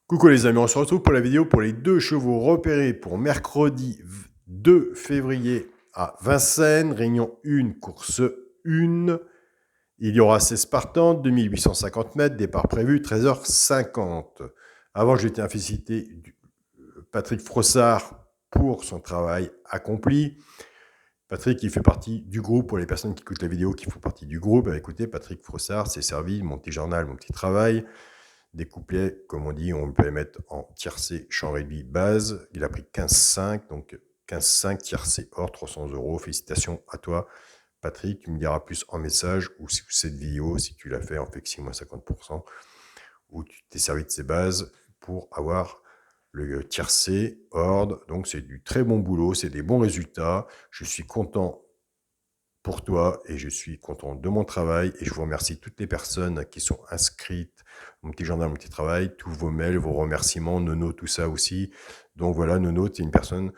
Coucou les amis, on se retrouve pour la vidéo pour les deux chevaux repérés pour mercredi 2 février à Vincennes, réunion 1, course 1. Il y aura 16 partants, 2850 mètres, départ prévu 13h50. Avant, je tiens à féliciter Patrick Frossard pour son travail accompli. Patrick, qui fait partie du groupe, pour les personnes qui écoutent la vidéo, qui font partie du groupe, écoutez, Patrick Frossard s'est servi, mon petit journal, mon petit travail. Des couplets, comme on dit, on peut les mettre en tiercé, chant réduit, base. Il a pris 15,5, donc 15,5 tiercé hors, 300 €. Félicitations à toi, Patrick. Tu me diras plus en message ou si cette vidéo, si tu l'as fait en flexi-50%, ou tu t'es servi de ces bases pour avoir le tiercé hors. Donc c'est du très bon boulot, c'est des bons résultats. Je suis content pour toi et je suis content de mon travail et je vous remercie toutes les personnes qui sont inscrites, mon petit journal, mon petit travail, tous vos mails, vos remerciements, Nono, tout ça aussi. Donc voilà, Nono, tu es une personne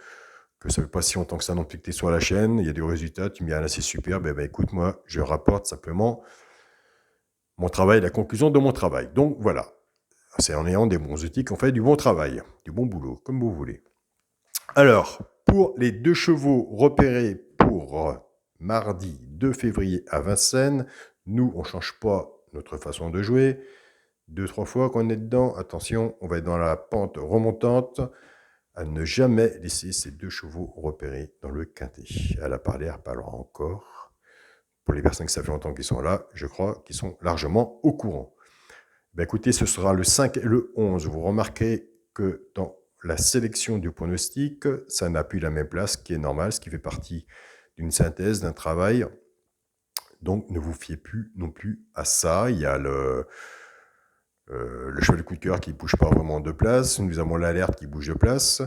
que ça fait pas si longtemps que ça non plus que tu es sur la chaîne, il y a des résultats, tu me dis ah là c'est super, ben écoute, moi je rapporte simplement mon travail, la conclusion de mon travail. Donc voilà, c'est en ayant des bons outils qu'on fait du bon travail, du bon boulot, comme vous voulez. Alors, pour les deux chevaux repérés pour mardi 2 février à Vincennes, nous, on ne change pas notre façon de jouer. 2-3 fois qu'on est dedans, attention, on va être dans la pente remontante, à ne jamais laisser ces deux chevaux repérés dans le quintet. Elle a parlé, elle parlera encore. Pour les personnes qui ça fait longtemps qu'ils sont là, je crois qu'ils sont largement au courant. Ben écoutez, ce sera le 5 et le 11. Vous remarquez que dans la sélection du pronostic, ça n'a plus la même place, ce qui est normal, ce qui fait partie d'une synthèse, d'un travail. Donc, ne vous fiez plus non plus à ça. Il y a le cheval de coup de cœur qui ne bouge pas vraiment de place. Nous avons l'alerte qui bouge de place.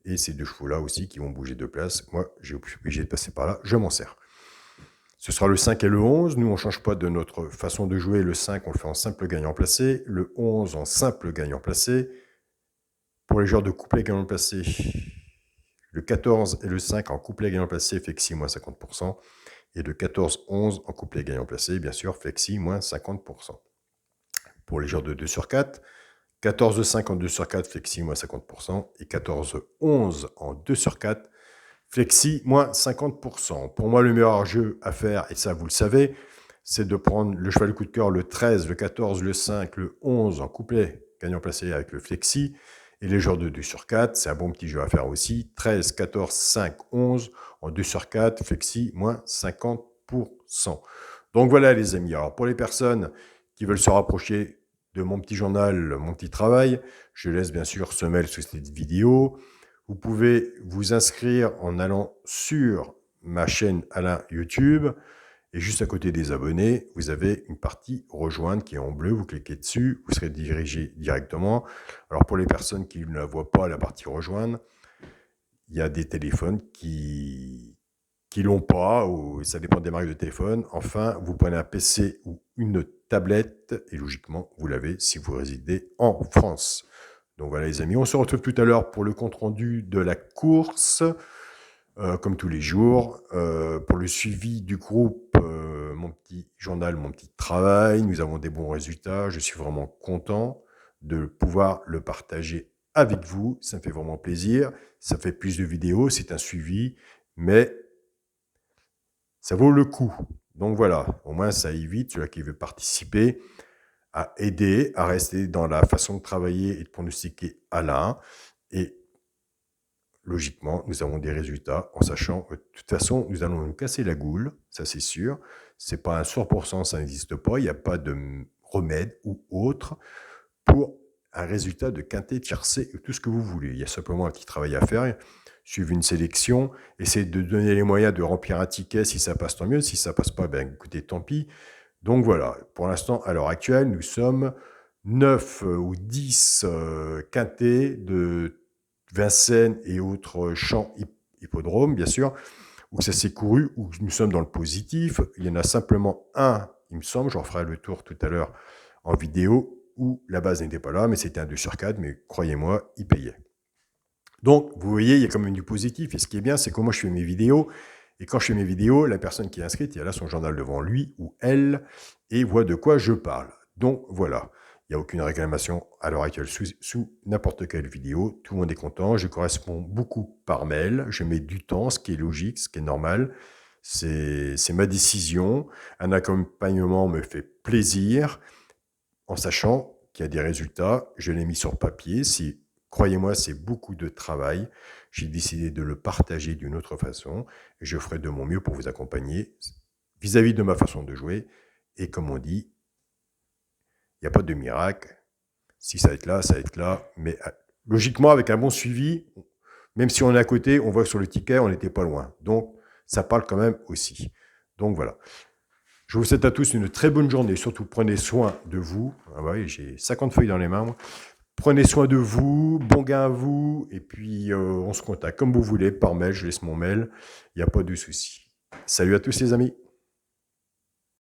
Et ces deux chevaux-là aussi qui vont bouger de place. Moi, j'ai obligé de passer par là. Je m'en sers. Ce sera le 5 et le 11. Nous, on ne change pas de notre façon de jouer. Le 5, on le fait en simple gagnant placé. Le 11 en simple gagnant placé. Pour les joueurs de couplet gagnant placé, le 14 et le 5 en couplet gagnant placé, flexi moins 50%. Et le 14-11 en couplet gagnant placé, bien sûr, flexi moins 50%. Pour les joueurs de 2 sur 4, 14-5 en 2 sur 4, flexi moins 50%. Et 14-11 en 2 sur 4, flexi moins 50%. Pour moi, le meilleur jeu à faire, et ça vous le savez, c'est de prendre le cheval de coup de cœur, le 13, le 14, le 5, le 11 en couplet gagnant placé avec le flexi. Et les joueurs de 2 sur 4, c'est un bon petit jeu à faire aussi. 13, 14, 5, 11 en 2 sur 4, flexi moins 50%. Donc voilà les amis. Alors pour les personnes qui veulent se rapprocher de mon petit journal, mon petit travail, je laisse bien sûr ce mail sous cette vidéo. Vous pouvez vous inscrire en allant sur ma chaîne Alain YouTube. Et juste à côté des abonnés, vous avez une partie rejoindre qui est en bleu. Vous cliquez dessus, vous serez dirigé directement. Alors pour les personnes qui ne la voient pas, la partie rejoindre, il y a des téléphones qui l'ont pas, ou ça dépend des marques de téléphone. Enfin, vous prenez un PC ou une tablette, et logiquement, vous l'avez si vous résidez en France. Donc voilà les amis, on se retrouve tout à l'heure pour le compte-rendu de la course, comme tous les jours, pour le suivi du groupe, mon petit journal, mon petit travail. Nous avons des bons résultats, je suis vraiment content de pouvoir le partager avec vous, ça me fait vraiment plaisir, ça fait plus de vidéos, c'est un suivi, mais ça vaut le coup. Donc voilà, au moins ça évite celui qui veut participer à aider, à rester dans la façon de travailler et de pronostiquer Alain. Et logiquement, nous avons des résultats en sachant que de toute façon, nous allons nous casser la goule, ça c'est sûr. C'est pas un 100%, ça n'existe pas. Il n'y a pas de remède ou autre pour un résultat de quintet, tiercé, tout ce que vous voulez. Il y a simplement un petit travail à faire. Suivre une sélection, essayer de donner les moyens de remplir un ticket. Si ça passe, tant mieux. Si ça passe pas, ben écoutez, tant pis. Donc voilà, pour l'instant, à l'heure actuelle, nous sommes 9 ou 10 quintets de Vincennes et autres champs hippodromes, bien sûr, où ça s'est couru, où nous sommes dans le positif. Il y en a simplement un, il me semble, j'en ferai le tour tout à l'heure en vidéo, où la base n'était pas là, mais c'était un 2 sur 4, mais croyez-moi, il payait. Donc, vous voyez, il y a quand même du positif. Et ce qui est bien, c'est que moi, je fais mes vidéos. Et quand je fais mes vidéos, la personne qui est inscrite, il a là son journal devant lui ou elle et voit de quoi je parle. Donc, voilà. Il n'y a aucune réclamation à l'heure actuelle sous n'importe quelle vidéo. Tout le monde est content. Je corresponds beaucoup par mail. Je mets du temps, ce qui est logique, ce qui est normal. C'est ma décision. Un accompagnement me fait plaisir en sachant qu'il y a des résultats. Je l'ai mis sur papier. Croyez-moi, c'est beaucoup de travail. J'ai décidé de le partager d'une autre façon et je ferai de mon mieux pour vous accompagner vis-à-vis de ma façon de jouer. Et comme on dit, il n'y a pas de miracle. Si ça va être là, ça va être là. Mais logiquement, avec un bon suivi, même si on est à côté, on voit que sur le ticket, on n'était pas loin. Donc, ça parle quand même aussi. Donc, voilà. Je vous souhaite à tous une très bonne journée. Surtout, prenez soin de vous. Ah ouais, j'ai 50 feuilles dans les mains, moi. Prenez soin de vous, bon gain à vous, et puis on se contacte comme vous voulez, par mail, je laisse mon mail, il n'y a pas de souci. Salut à tous les amis.